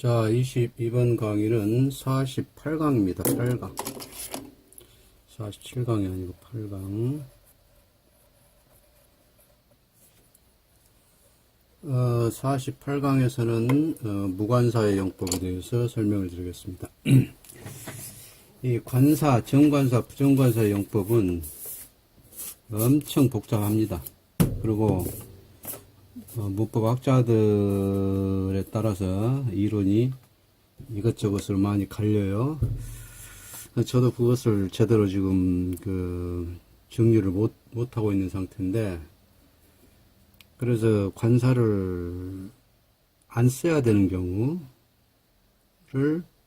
자, 22번 강의는 48강입니다. 8강. 47강이 아니고 8강. 48강에서는 무관사의 용법에 대해서 설명을 드리겠습니다. 이 관사, 정관사, 부정관사의 용법은 엄청 복잡합니다. 그리고 문법학자들에 따라서 이론이 이것저것으로 많이 갈려요. 저도 그것을 제대로 지금 정리를 못하고 있는 상태인데, 그래서 관사를 안 써야 되는 경우를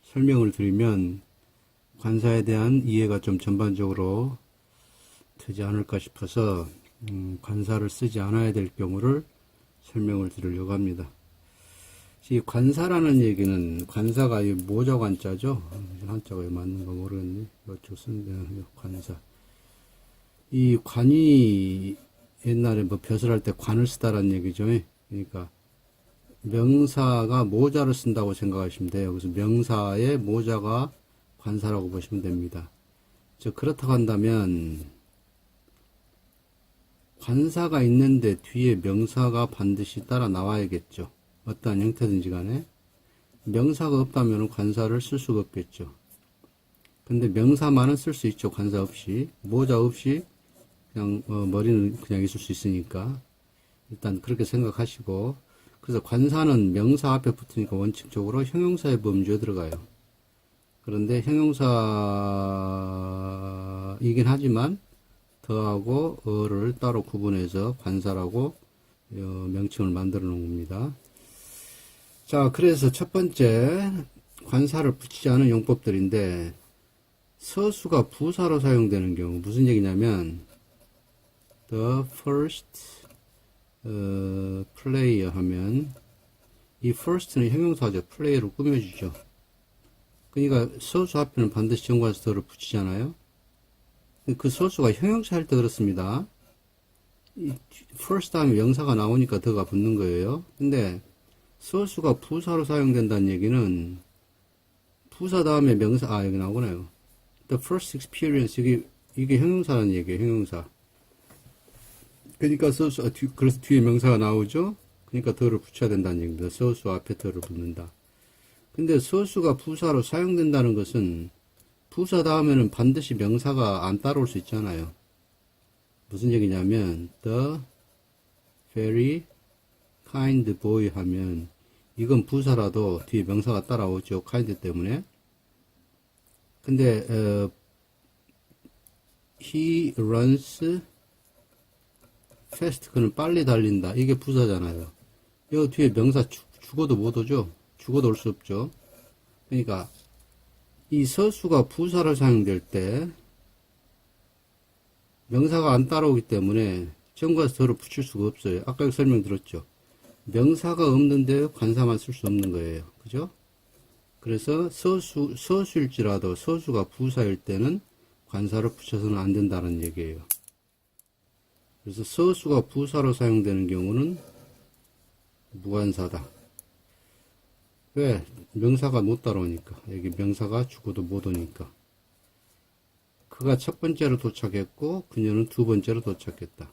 설명을 드리면 관사에 대한 이해가 좀 전반적으로 되지 않을까 싶어서 관사를 쓰지 않아야 될 경우를 설명을 드리려고 합니다. 이 관사라는 얘기는, 관사가 이 모자관자죠. 한자가 왜 맞는가 모르겠네. 이쪽 쓴 관사. 이 관이 옛날에 뭐 벼슬 할 때 관을 쓰다라는 얘기죠. 그러니까 명사가 모자를 쓴다고 생각하시면 돼요. 그래서 명사의 모자가 관사라고 보시면 됩니다. 그렇다고 한다면 관사가 있는데 뒤에 명사가 반드시 따라 나와야겠죠. 어떠한 형태든지 간에. 명사가 없다면 관사를 쓸 수가 없겠죠. 근데 명사만은 쓸 수 있죠. 관사 없이. 모자 없이 그냥 머리는 그냥 있을 수 있으니까 일단 그렇게 생각하시고, 그래서 관사는 명사 앞에 붙으니까 원칙적으로 형용사의 범주에 들어가요. 그런데 형용사이긴 하지만 더하고 어를 따로 구분해서 관사라고 명칭을 만들어 놓은 겁니다. 자, 그래서 첫 번째 관사를 붙이지 않은 용법들인데, 서수가 부사로 사용되는 경우 무슨 얘기냐면 the first player 하면 이 first는 형용사죠. player로 꾸며주죠. 그러니까 서수 앞에는 반드시 정관사 더를 붙이잖아요. 그 서수가 형용사 할 때 그렇습니다. first 다음에 명사가 나오니까 더가 붙는 거예요. 근데 서수가 부사로 사용된다는 얘기는 부사 다음에 명사, 여기 나오네요. The first experience, 이게 형용사라는 얘기예요. 형용사. 그러니까 서수, 그래서 뒤에 명사가 나오죠. 그러니까 더를 붙여야 된다는 얘기입니다. 서수 앞에 더를 붙는다. 근데 서수가 부사로 사용된다는 것은 부사 다음에는 반드시 명사가 안 따라올 수 있잖아요. 무슨 얘기냐면 the very kind boy 하면 이건 부사라도 뒤에 명사가 따라오죠. kind 때문에. 근데 he runs fast, 그는 빨리 달린다. 이게 부사잖아요. 이 뒤에 명사 죽어도 못 오죠. 죽어도 올 수 없죠. 그러니까 이 서수가 부사로 사용될 때 명사가 안 따라오기 때문에 정관사 더를 붙일 수가 없어요. 아까 설명드렸죠. 명사가 없는데 관사만 쓸 수 없는 거예요. 그죠? 그래서 서수일지라도 서수가 부사일 때는 관사를 붙여서는 안 된다는 얘기예요. 그래서 서수가 부사로 사용되는 경우는 무관사다. 왜? 명사가 못 따라오니까. 여기 명사가 죽어도 못 오니까. 그가 첫 번째로 도착했고 그녀는 두 번째로 도착했다.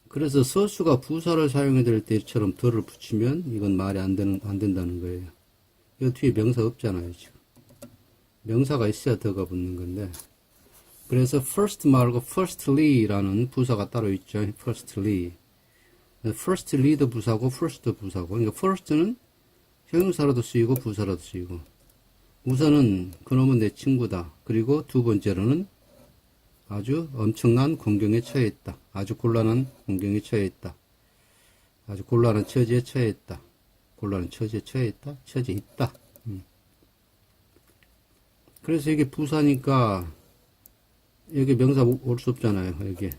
그래서 서수가 부사를 사용해야 될 때처럼 더를 붙이면 이건 말이 안 된다는 거예요. 이 뒤에 명사 없잖아요, 지금. 명사가 있어야 더가 붙는 건데. 그래서 first 말고 firstly라는 부사가 따로 있죠. firstly. firstly도 부사고 first도 부사고. 그러니까 first는 형용사로도 쓰이고 부사로도 쓰이고. 우선은 그놈은 내 친구다. 그리고 두 번째로는 아주 엄청난 공경에 처해 있다. 아주 곤란한 공경에 처해 있다. 아주 곤란한 처지에 처해 있다. 곤란한 처지에 처해 있다. 처지에 있다. 그래서 이게 부사니까 여기 명사 올 수 없잖아요. 여기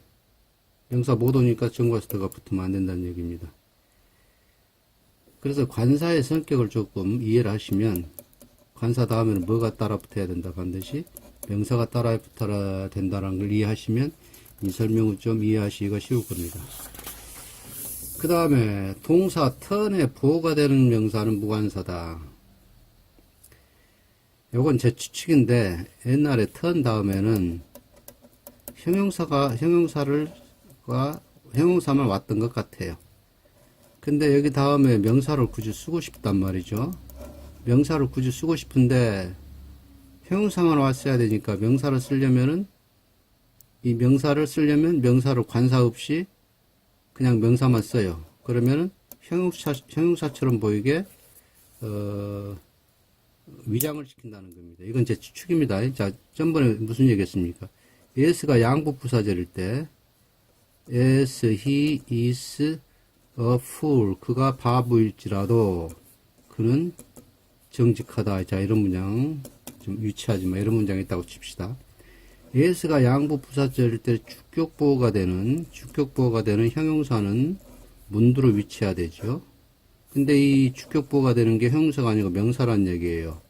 명사 못 오니까 정관사 더가 붙으면 안 된다는 얘기입니다. 그래서 관사의 성격을 조금 이해를 하시면, 관사 다음에는 뭐가 따라 붙어야 된다. 반드시 명사가 따라 붙어야 된다는 걸 이해하시면 이 설명을 좀 이해하시기가 쉬울 겁니다. 그 다음에 동사 turn에 보호가 되는 명사는 무관사다. 요건 제 추측인데 옛날에 turn 다음에는 형용사만 왔던 것 같아요. 근데 여기 다음에 명사를 굳이 쓰고 싶단 말이죠. 명사를 굳이 쓰고 싶은데 형용사만 왔어야 되니까 명사를 쓰려면 명사를 관사 없이 그냥 명사만 써요. 그러면은 형용사처럼 보이게 위장을 시킨다는 겁니다. 이건 제 추측입니다. 자, 전번에 무슨 얘기했습니까? s가 양부 부사절일 때 as he is a fool, 그가 바보일지라도 그는 정직하다. 자, 이런 문장 좀 유치하지만 이런 문장이 있다고 칩시다. as가 양부 부사절일 때 주격보호가 되는 형용사는 문두로 위치해야 되죠. 근데 이 주격보호가 되는 게 형용사가 아니고 명사란 얘기예요.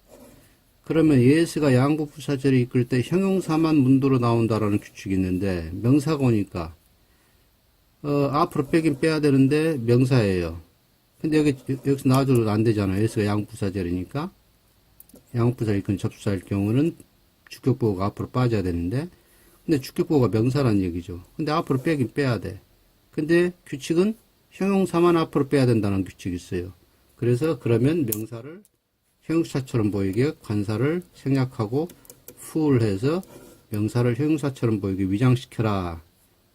그러면 as가 양부 부사절이 이끌 때 형용사만 문두로 나온다라는 규칙이 있는데 명사가 오니까 앞으로 빼긴 빼야 되는데 명사예요. 근데 여기서 나와줘도 안 되잖아요. s가 양부 부사절이니까 양부 부사 이끌 접수사일 경우는 주격보호가 앞으로 빠져야 되는데 근데 주격보호가 명사란 얘기죠. 근데 앞으로 빼긴 빼야 돼. 근데 규칙은 형용사만 앞으로 빼야 된다는 규칙이 있어요. 그래서 그러면 명사를 형용사처럼 보이게 관사를 생략하고 full해서 명사를 형용사처럼 보이게 위장시켜라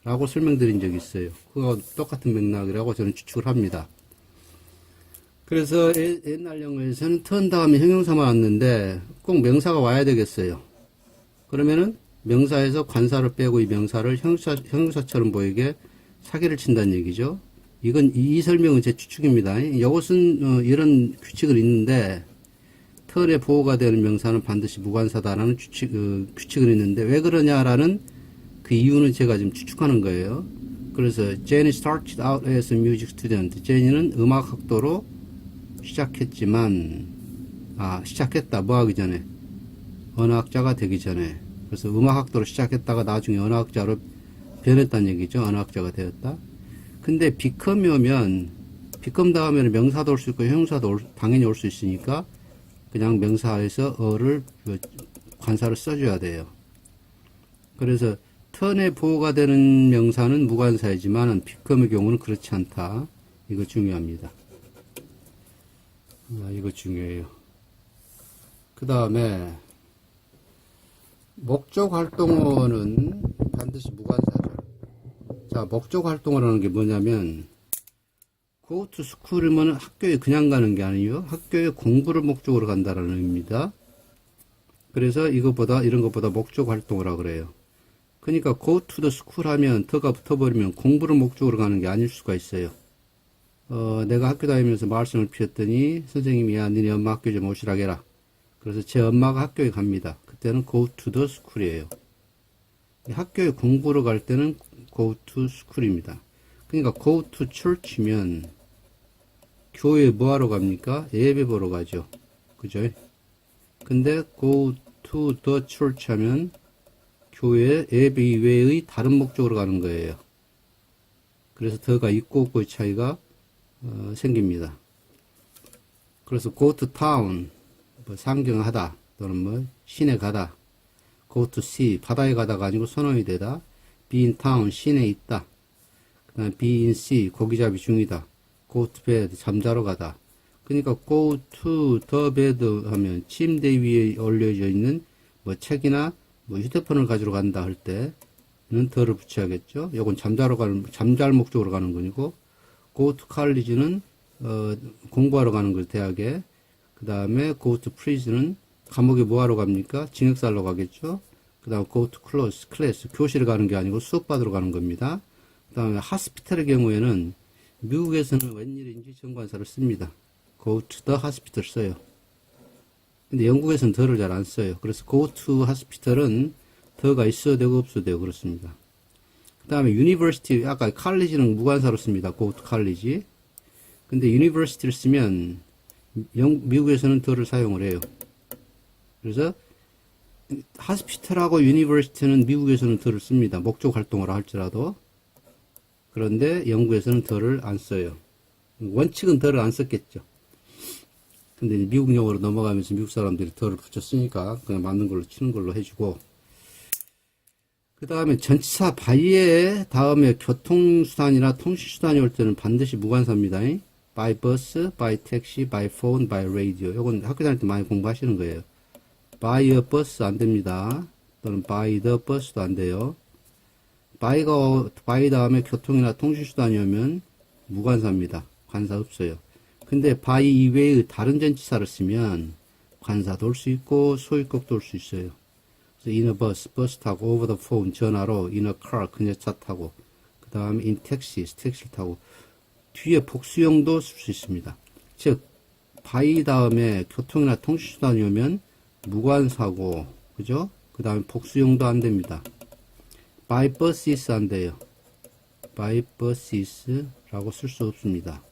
라고 설명드린 적이 있어요. 그거 똑같은 맥락이라고 저는 추측을 합니다. 그래서 옛날 영어에서는 turn 다음에 형용사만 왔는데 꼭 명사가 와야 되겠어요. 그러면은 명사에서 관사를 빼고 이 명사를 형용사처럼 보이게 사기를 친다는 얘기죠. 이 설명은 제 추측입니다. 이것은 이런 규칙을 있는데 turn에 보호가 되는 명사는 반드시 무관사다라는 규칙을 있는데 왜 그러냐라는 그 이유는 제가 지금 추측하는 거예요. 그래서 Jenny started out as a music student. 제니는 음악학도로 시작했다. 뭐 하기 전에? 언어학자가 되기 전에. 그래서 음악학도로 시작했다가 나중에 언어학자로 변했다는 얘기죠. 언어학자가 되었다. 근데 become이 오면 become 다음에는 명사도 올 수 있고 형용사도 당연히 올 수 있으니까 그냥 명사에서 관사를 써줘야 돼요. 그래서 turn에 보호가 되는 명사는 무관사이지만 become의 경우는 그렇지 않다. 이거 중요합니다. 이거 중요해요. 그 다음에 목적 활동어는 반드시 무관사죠. 자, 목적 활동어라는 게 뭐냐면 go to school이면 학교에 그냥 가는 게 아니에요. 학교에 공부를 목적으로 간다라는 의미입니다. 그래서 이런 것보다 목적 활동어라 그래요. 그러니까 go to the school 하면 더가 붙어버리면 공부를 목적으로 가는 게 아닐 수가 있어요. 내가 학교 다니면서 말씀을 피웠더니 선생님이 야, 니네 엄마 학교 좀 오시라고 해라. 그래서 제 엄마가 학교에 갑니다. 그때는 go to the school이에요. 학교에 공부를 갈 때는 go to school입니다. 그러니까 go to church면 교회에 뭐 하러 갑니까? 예배 보러 가죠. 그죠? 근데 go to the church 하면 교회 예배 이외의 다른 목적으로 가는 거예요. 그래서 더가 있고 없고의 차이가 생깁니다. 그래서 go to town, 뭐 상경하다 또는 뭐 시내 가다. go to sea, 바다에 가다가 아니고 선호이 되다. be in town, 시내에 있다. 그 다음에 be in sea, 고기잡이 중이다. go to bed, 잠자러 가다. 그러니까 go to the bed 하면 침대 위에 올려져 있는 뭐 책이나 뭐 휴대폰을 가지러 간다 할 때는 더를 붙여야겠죠. 요건 잠잘 목적으로 가는 거니고 go to college는 공부하러 가는 거 대학에. 그 다음에 go to prison은 감옥에 뭐 하러 갑니까? 징역살러 가겠죠. 그 다음 go to class, 교실에 가는 게 아니고 수업 받으러 가는 겁니다. 그 다음에 hospital의 경우에는 미국에서는 웬일인지 정관사를 씁니다. go to the hospital 써요. 근데 영국에서는 더를 잘 안 써요. 그래서 go to hospital은 더가 있어도 되고 없어도 되고 그렇습니다. 그 다음에 university, 아까 college는 무관사로 씁니다. go to college. 근데 university를 쓰면 미국에서는 더를 사용을 해요. 그래서 hospital하고 university는 미국에서는 더를 씁니다. 목적 활동을 할지라도. 그런데 영국에서는 더를 안 써요. 원칙은 더를 안 썼겠죠. 근데 미국 용어로 넘어가면서 미국 사람들이 더를 붙였으니까 그냥 맞는 걸로 치는 걸로 해주고, 그 다음에 전치사 by에 다음에 교통수단이나 통신수단이 올 때는 반드시 무관사입니다. by bus, by taxi, by phone, by radio. 요건 학교 다닐 때 많이 공부하시는 거예요. by a bus 안 됩니다. 또는 by the bus도 안 돼요. by 다음에 교통이나 통신수단이 오면 무관사입니다. 관사 없어요. 근데 by 이외의 다른 전치사를 쓰면 관사도 올 수 있고 소유격도 올 수 있어요. 그래서 in a bus, 버스 타고, over the phone, 전화로, in a car, 그녀차 타고, 그 다음에 in taxi, 택시를 타고, 뒤에 복수형도 쓸 수 있습니다. 즉, by 다음에 교통이나 통신수단이 오면 무관사고, 그죠? 그 다음에 복수형도 안 됩니다. by buses 안 돼요. by buses 라고 쓸 수 없습니다.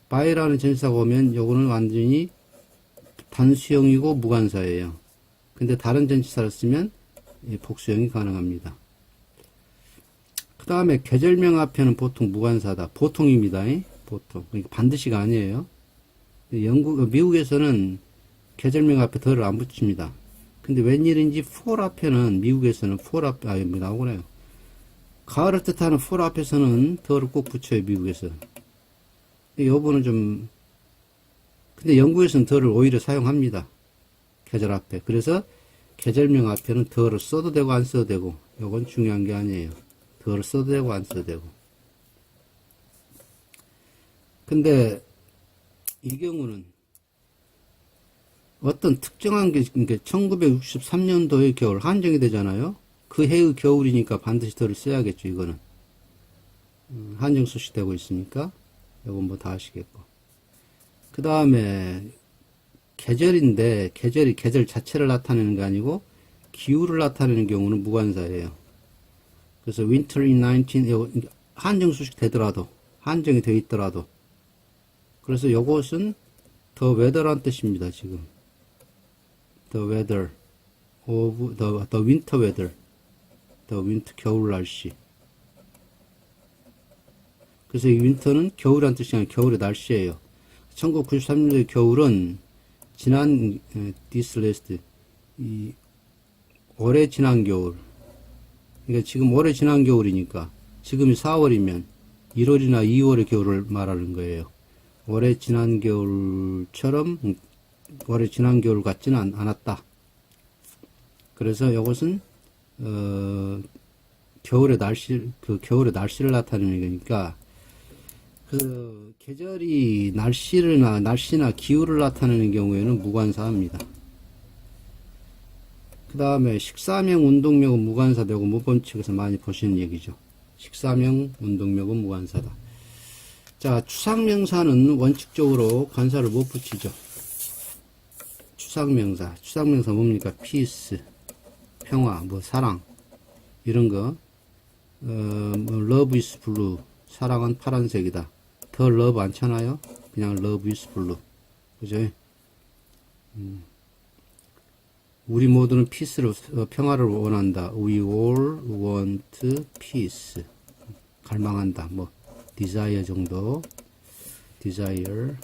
by라는 전치사가 오면 요거는 완전히 단수형이고 무관사예요. 근데 다른 전치사를 쓰면 복수형이 가능합니다. 그 다음에 계절명 앞에는 보통 무관사다. 보통입니다. 보통. 그러니까 반드시가 아니에요. 미국에서는 계절명 앞에 더를 안 붙입니다. 근데 웬일인지 fall 앞에는 미국에서는 fall 앞에 나오네요. 가을을 뜻하는 fall 앞에서는 더를 꼭 붙여요. 미국에서. 요거는 좀, 근데 영국에서는 더를 오히려 사용합니다. 계절 앞에. 그래서 계절명 앞에는 더를 써도 되고 안 써도 되고, 요건 중요한 게 아니에요. 더를 써도 되고 안 써도 되고. 근데 이 경우는 어떤 특정한 게, 그러니까 1963년도의 겨울 한정이 되잖아요. 그 해의 겨울이니까 반드시 더를 써야겠죠. 이거는 한정 소식되고 있으니까 요건 뭐 다 아시겠고. 그 다음에 계절인데 계절이 계절 자체를 나타내는 게 아니고 기후를 나타내는 경우는 무관사예요. 그래서 winter in 19 한정 소식 되더라도 한정이 되어 있더라도, 그래서 요것은 the weather란 뜻입니다. 지금 the weather of the winter weather, the winter 겨울 날씨. 그래서 이 winter는 겨울이란 뜻이 아니라 겨울의 날씨예요. 1993년도의 겨울은 지난 this last 이 올해 지난 겨울. 그러니까 지금 올해 지난 겨울이니까 지금이 4월이면 1월이나 2월의 겨울을 말하는 거예요. 올해 지난 겨울처럼 올해 지난 겨울 같지는 않았다. 그래서 이것은 겨울의 날씨를 나타내는 거니까, 그 계절이 날씨나 기후를 나타내는 경우에는 무관사합니다. 그 다음에 식사명, 운동명은 무관사되고 모범칙에서 많이 보시는 얘기죠. 식사명, 운동명은 무관사다. 자, 추상명사는 원칙적으로 관사를 못 붙이죠. 추상명사 뭡니까? peace, 평화, 뭐 사랑 이런 거. love is blue, 사랑은 파란색이다. 더 love 않잖아요. 그냥 love is blue, 그죠? 우리 모두는 peace를, 평화를 원한다. We all want peace. 갈망한다. 뭐 desire 정도. desire,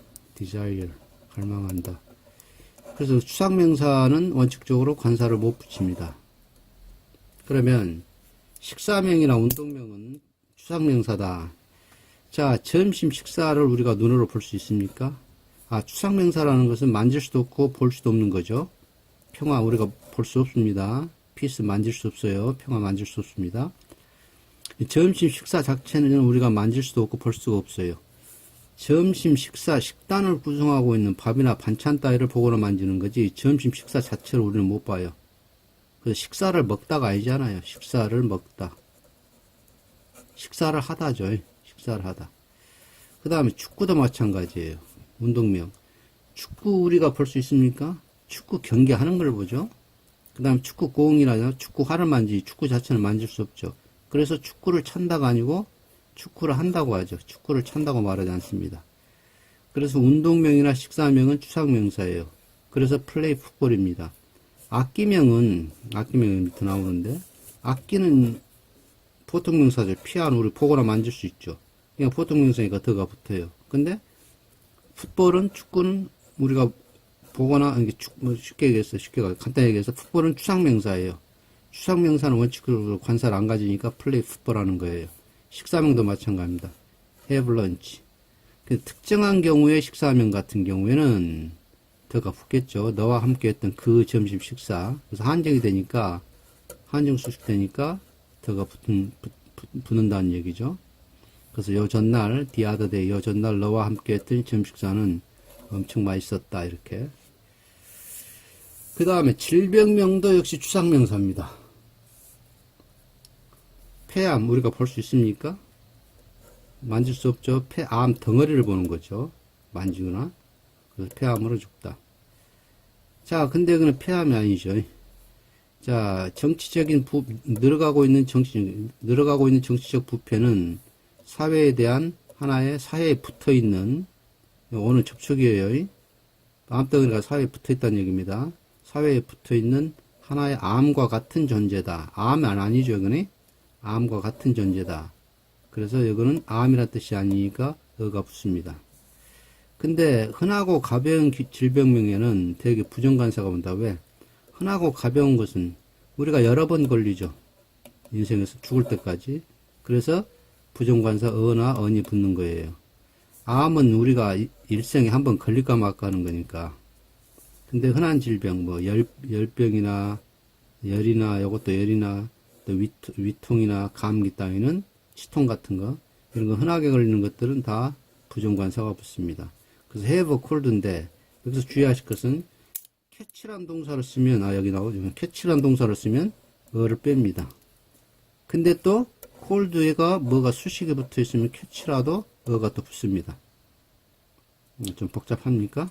갈망한다. 그래서 추상명사는 원칙적으로 관사를 못 붙입니다. 그러면 식사명이나 운동명은 추상명사다. 자, 점심 식사를 우리가 눈으로 볼 수 있습니까? 추상명사라는 것은 만질 수도 없고 볼 수도 없는 거죠. 평화 우리가 볼 수 없습니다. 피스 만질 수 없어요. 평화 만질 수 없습니다. 점심 식사 자체는 우리가 만질 수도 없고 볼 수가 없어요. 점심 식사, 식단을 구성하고 있는 밥이나 반찬 따위를 보거나 만지는 거지 점심 식사 자체를 우리는 못 봐요. 그래서 식사를 먹다가 아니잖아요. 식사를 먹다. 식사를 하다죠. 식사를 하다. 그 다음에 축구도 마찬가지예요. 운동명. 축구 우리가 볼 수 있습니까? 축구 경기하는 걸 보죠. 그 다음에 축구공이나 축구화를 만지지 축구 자체는 만질 수 없죠. 그래서 축구를 찬다가 아니고 축구를 한다고 하죠. 축구를 찬다고 말하지 않습니다. 그래서 운동명이나 식사명은 추상명사예요. 그래서 플레이 풋볼입니다. 악기명은 밑에 나오는데, 악기는 보통명사죠. 피한 우리 보거나 만질 수 있죠. 그냥 보통명사니까 더가 붙어요. 근데 풋볼은 축구는 우리가 보거나 이게 뭐 쉽게 얘기해서 간단히 얘기해서 풋볼은 추상명사예요. 추상명사는 원칙적으로 관사를 안 가지니까 플레이 풋볼 하는 거예요. 식사명도 마찬가지입니다. have lunch. 특정한 경우에 식사명 같은 경우에는 더가 붙겠죠. 너와 함께 했던 그 점심 식사. 그래서 한정이 되니까 한정 수식 되니까 더가 붙는다는 얘기죠. 그래서 요 전날 the other day, 요 전날 너와 함께 했던 점심 식사는 엄청 맛있었다 이렇게. 그 다음에 질병명도 역시 추상명사입니다. 폐암 우리가 볼 수 있습니까? 만질 수 없죠. 폐암 덩어리를 보는 거죠. 만지거나. 그래서 폐암으로 죽다. 자, 근데 그는 폐암이 아니죠. 자, 늘어가고 있는 정치적 부패는 사회에 대한 하나의 사회에 붙어 있는 오늘 접촉이에요. 암덩어리가 사회에 붙어 있다는 얘기입니다. 사회에 붙어 있는 하나의 암과 같은 존재다. 암은 아니죠, 이거는. 암과 같은 존재다. 그래서 이거는 암이란 뜻이 아니니까 어가 붙습니다. 근데 흔하고 가벼운 질병명에는 되게 부정관사가 온다. 왜? 흔하고 가벼운 것은 우리가 여러 번 걸리죠. 인생에서 죽을 때까지. 그래서 부정관사 어나 언이 붙는 거예요. 암은 우리가 일생에 한번 걸릴까 말까 하는 거니까. 근데 흔한 질병, 뭐 열병이나 열이나 요것도 열이나 또 위통이나 감기 따위는 치통 같은 거 이런 거 흔하게 걸리는 것들은 다 부정관사가 붙습니다. 그래서 have a cold인데 여기서 주의하실 것은 catch란 동사를 쓰면 여기 나오죠. catch란 동사를 쓰면 어를 뺍니다. 근데 또 cold가 뭐가 수식에 붙어 있으면 catch라도 어가 또 붙습니다. 좀 복잡합니까?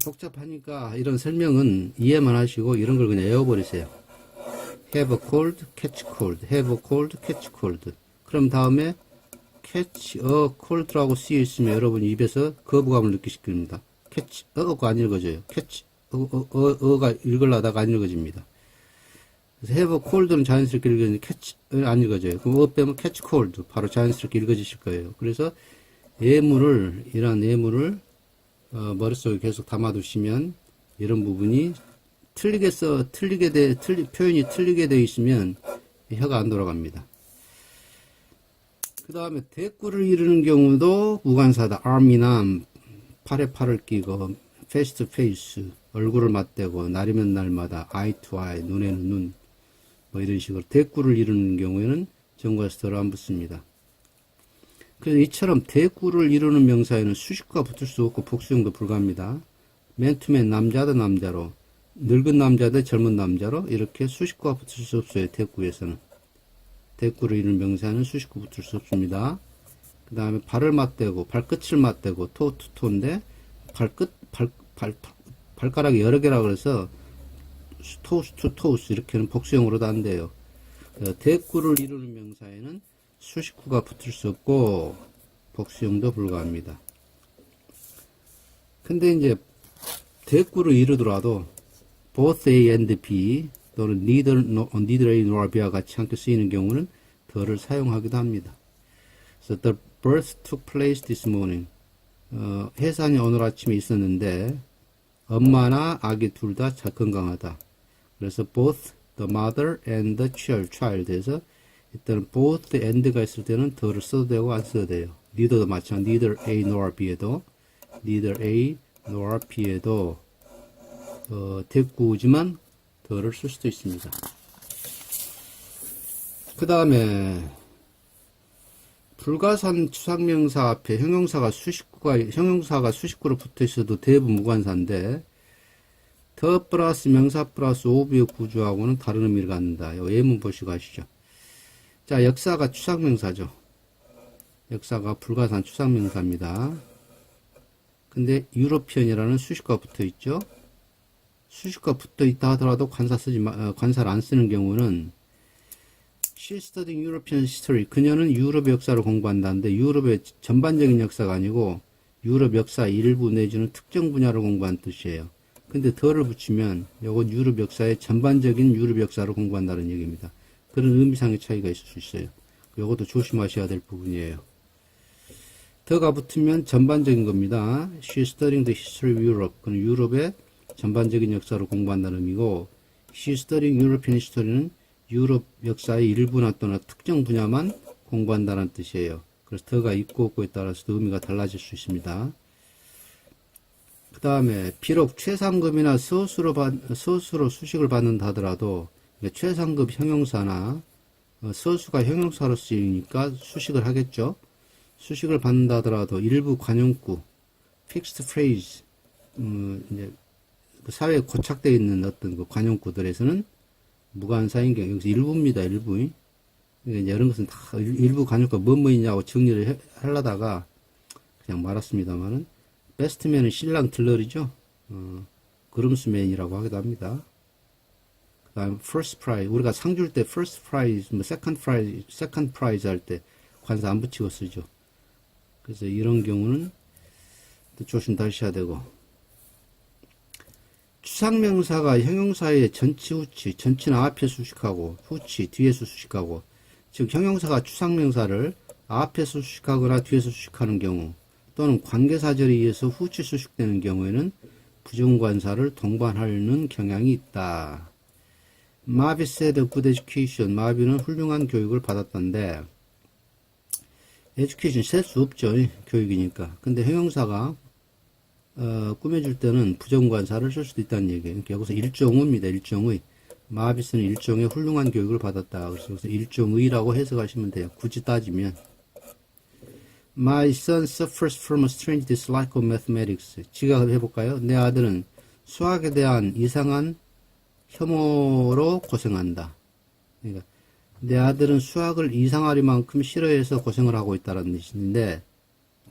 복잡하니까 이런 설명은 이해만 하시고 이런 걸 그냥 외워버리세요. have a cold, catch cold, have a cold, catch cold. 그럼 다음에 catch a cold라고 쓰여 있으면 여러분 입에서 거부감을 느끼실 겁니다. catch 어가 안 읽어져요. catch 어가 읽으려다가 안 읽어집니다. 그래서 have a cold는 자연스럽게 읽어지는데 catch 안 읽어져요. 그럼 어 빼면 catch cold 바로 자연스럽게 읽어지실 거예요. 그래서 이러한 예물을 머릿속에 계속 담아두시면 이런 부분이 표현이 틀리게 되어 있으면 혀가 안 돌아갑니다. 그 다음에 대꾸를 이루는 경우도 무관사다. arm이나 팔에 팔을 끼고 face to face 얼굴을 맞대고 날이면 날마다 eye to eye 눈에는 눈 뭐 이런 식으로 대꾸를 이루는 경우에는 정과에서 덜 안 붙습니다. 그래서 이처럼 대꾸를 이루는 명사에는 수식구가 붙을 수 없고 복수형도 불가합니다. 맨투맨 남자 대 남자로 늙은 남자 대 젊은 남자로 이렇게 수식구가 붙을 수 없어요. 대꾸에서는. 대꾸를 이루는 명사는 수식구 붙을 수 없습니다. 그 다음에 발을 맞대고 발끝을 맞대고 토인데 발가락이 여러 개라 그래서 토우스 투 토우스 이렇게는 복수형으로도 안 돼요. 대꾸를 이루는 명사에는 수식구가 붙을 수 없고 복수형도 불가합니다. 근데 이제 대꾸를 이루더라도 both A and B 또는 neither A nor B와 같이 함께 쓰이는 경우는 더를 사용하기도 합니다. 그래서 the birth took place this morning. 해산이 오늘 아침에 있었는데 엄마나 아기 둘 다 건강하다. 그래서 both the mother and the child에서 일단 both and가 있을 때는 더를 써도 되고 안 써도 돼요. neither도 마찬가지. neither A nor B에도 대꾸지만 더를 쓸 수도 있습니다. 그 다음에 불가산 추상명사 앞에 형용사가 수식구로 붙어 있어도 대부분 무관사인데 더 플러스 명사 플러스 오브의 구조하고는 다른 의미를 갖는다. 예문 보시고 하시죠. 자, 역사가 추상명사죠. 역사가 불가산 추상명사입니다. 근데 유로피언이라는 수식구가 붙어 있죠. 수식구가 붙어 있다 하더라도 관사를 안 쓰는 경우는 She studying European history. 그녀는 유럽 역사를 공부한다는데 유럽의 전반적인 역사가 아니고 유럽 역사 일부 내지는 특정 분야를 공부한 뜻이에요. 근데 더를 붙이면 이건 유럽 역사의 전반적인 유럽 역사를 공부한다는 얘기입니다. 그런 의미상의 차이가 있을 수 있어요. 요것도 조심하셔야 될 부분이에요. 더가 붙으면 전반적인 겁니다. She's studying the history of Europe. 그는 유럽의 전반적인 역사를 공부한다는 의미고, She's studying European history는 유럽 역사의 일부나 또는 특정 분야만 공부한다는 뜻이에요. 그래서 더가 있고 없고에 따라서도 의미가 달라질 수 있습니다. 그 다음에 비록 최상급이나 서술로 수식을 받는다 하더라도 최상급 형용사나 서수가 형용사로 쓰이니까 수식을 하겠죠. 수식을 받는다 하더라도 일부 관용구, fixed phrase, 이제 그 사회에 고착되어 있는 어떤 그 관용구들에서는 무관사인 경우, 여기서 일부입니다, 일부. 그러니까 이런 것은 다 일부 관용구가 뭐뭐이냐고 정리를 하려다가 그냥 말았습니다만은, 베스트맨은 신랑 들러리죠. 그룸스맨이라고 하기도 합니다. 그 다음, first prize. 우리가 상 줄 때 first prize, 뭐 second prize 할 때 관사 안 붙이고 쓰죠. 그래서 이런 경우는 조심 하셔야 되고, 추상명사가 형용사의 전치, 후치, 전치는 앞에 수식하고, 후치, 뒤에서 수식하고, 즉, 형용사가 추상명사를 앞에서 수식하거나 뒤에서 수식하는 경우, 또는 관계사절에 의해서 후치 수식되는 경우에는 부정관사를 동반하는 경향이 있다. 마비 said good education. 마비는 훌륭한 교육을 받았던데, education 셀 수 없죠. 교육이니까. 근데 형용사가 꾸며줄 때는 부정관사를 쓸 수도 있다는 얘기예요. 그러니까 여기서 일종의입니다. 일종의. 마비스는 일종의 훌륭한 교육을 받았다. 그래서 여기서 일종의라고 해석하시면 돼요. 굳이 따지면. My son suffers from a strange dislike of mathematics. 지가 해볼까요? 내 아들은 수학에 대한 이상한 혐오로 고생한다. 그러니까 내 아들은 수학을 이상하리만큼 싫어해서 고생을 하고 있다는 뜻인데,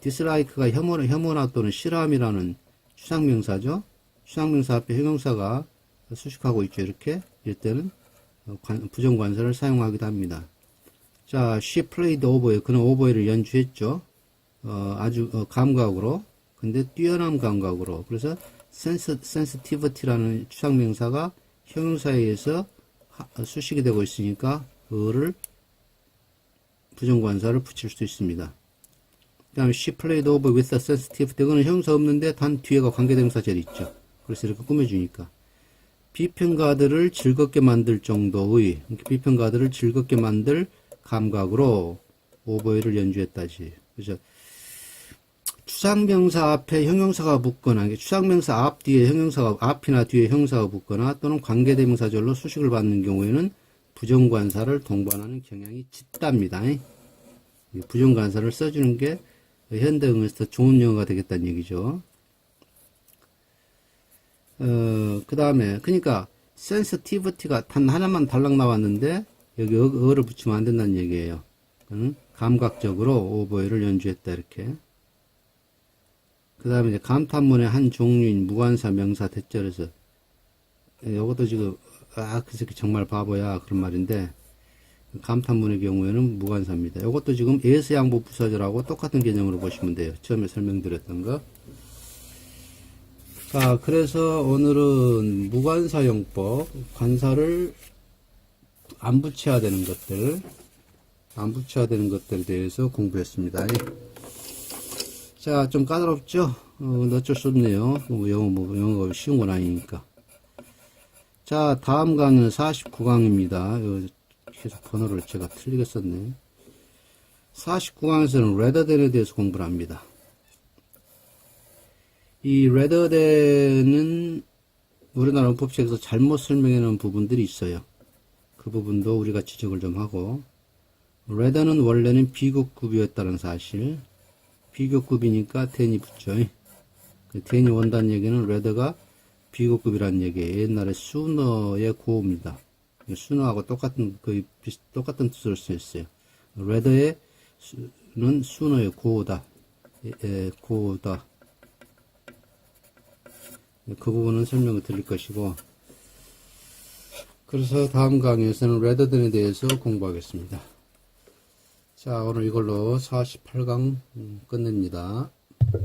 dislike가 혐오나 또는 싫어함이라는 추상명사죠. 추상명사 앞에 형용사가 수식하고 있죠. 이렇게. 이럴 때는 부정관사를 사용하기도 합니다. 자, she played oboe. 그는 오보에를 연주했죠. 아주 감각으로. 근데 뛰어난 감각으로. 그래서 sensitivity라는 추상명사가 형용사에 의해서 수식이 되고 있으니까 그거를 부정관사를 붙일 수 있습니다. 그 다음에 she played oboe with a sensitivity. 그거는 형용사 없는데 단 뒤에가 관계대명사절이 있죠. 그래서 이렇게 꾸며주니까. 비평가들을 즐겁게 만들 정도의, 비평가들을 즐겁게 만들 감각으로 오보에를 연주했다지. 그죠? 추상명사 앞에 형용사가 붙거나, 추상명사 앞 뒤에 형용사가, 앞이나 뒤에 형용사가 붙거나, 또는 관계대명사절로 수식을 받는 경우에는 부정관사를 동반하는 경향이 짙답니다. 부정관사를 써주는 게 현대응에서 더 좋은 영어가 되겠다는 얘기죠. 그 다음에, 그러니까, sensitivity가 단 하나만 달랑 나왔는데, 여기 어를 붙이면 안 된다는 얘기예요. 감각적으로 오보에를 연주했다, 이렇게. 그 다음에 이제 감탄문의 한 종류인 무관사 명사 대절에서, 이것도 지금, 그 새끼 정말 바보야, 그런 말인데, 감탄문의 경우에는 무관사입니다. 이것도 지금 예수양보 부사절하고 똑같은 개념으로 보시면 돼요. 처음에 설명드렸던 거. 자, 그래서 오늘은 무관사용법, 관사를 안 붙여야 되는 것들, 안 붙여야 되는 것들에 대해서 공부했습니다. 자, 좀 까다롭죠? 어쩔 수 없네요. 영어가 쉬운 건 아니니까. 자, 다음 강의는 49강입니다. 계속 번호를 제가 틀리게 썼네. 49강에서는 rather than에 대해서 공부를 합니다. 이 rather than은 우리나라 문법책에서 잘못 설명해 놓은 부분들이 있어요. 그 부분도 우리가 지적을 좀 하고, rather는 원래는 비교급이었다는 사실, 비교급이니까 than이 붙죠. 그 than이 온다는 얘기는 rather가 비교급이라는 얘기예요. 옛날에 sooner의 고어입니다. sooner하고 똑같은 뜻으로 쓰였어요. rather의 는 sooner의 고어다. 고어다. 그 부분은 설명을 드릴 것이고, 그래서 다음 강의에서는 rather than에 대해서 공부하겠습니다. 자, 오늘 이걸로 48강 끝냅니다.